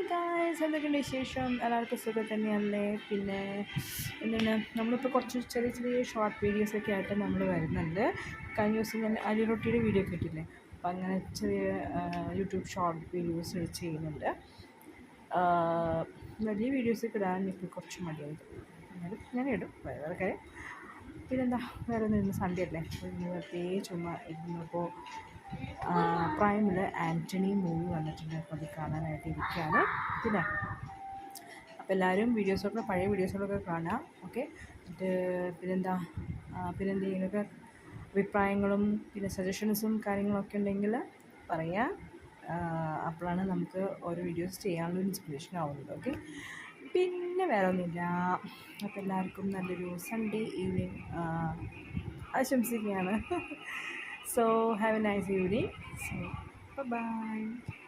Hi guys, എന്തൊക്കെയുണ്ട് വിശേഷം? എല്ലാവർക്കും സുഖം തന്നെയല്ലേ? പിന്നെ എന്താണ്, നമ്മളിപ്പോൾ കുറച്ച് ചെറിയ ചെറിയ ഷോർട്ട് വീഡിയോസൊക്കെ ആയിട്ട് നമ്മൾ വരുന്നുണ്ട്. കഴിഞ്ഞ ദിവസം ഞാൻ അരിറൊട്ടിയുടെ വീഡിയോ ഒക്കെ ഇട്ടില്ലേ, അപ്പം അങ്ങനെ ചെറിയ യൂട്യൂബ് ഷോർട്ട് വീഡിയോസ് ചെയ്യുന്നുണ്ട്. വലിയ വീഡിയോസൊക്കെ ഇടാൻ എനിക്ക് കുറച്ച് മടിയായത്, ഞാൻ ഇടും വേറെ കാര്യം. പിന്നെന്താ, വേറെ ഒന്നും, സൺഡേ അല്ലേ, വെറുതെ ചുമ്മാ ഇരുന്നപ്പോൾ പ്രൈമിൽ ആൻ്റണി മൂവി വന്നിട്ടുണ്ട്. അപ്പോൾ അത് കാണാനായിട്ട് ഇരിക്കുകയാണ്. അപ്പോൾ എല്ലാവരും വീഡിയോസൊക്കെ, പഴയ വീഡിയോസുകളൊക്കെ കാണാം. ഓക്കെ, പിന്നെന്തെങ്കിലുമൊക്കെ അഭിപ്രായങ്ങളും പിന്നെ സജഷൻസും കാര്യങ്ങളൊക്കെ ഉണ്ടെങ്കിൽ പറയാം. അപ്പോഴാണ് നമുക്ക് ഓരോ വീഡിയോസ് ചെയ്യാനുള്ള ഇൻസ്പിറേഷൻ ആവുന്നത്. ഓക്കെ, പിന്നെ വേറെ ഒന്നുമില്ല. അപ്പോൾ എല്ലാവർക്കും നല്ലൊരു സൺഡേ ഈവനിങ് ആശംസിക്കുകയാണ്. So have a nice evening. So bye bye.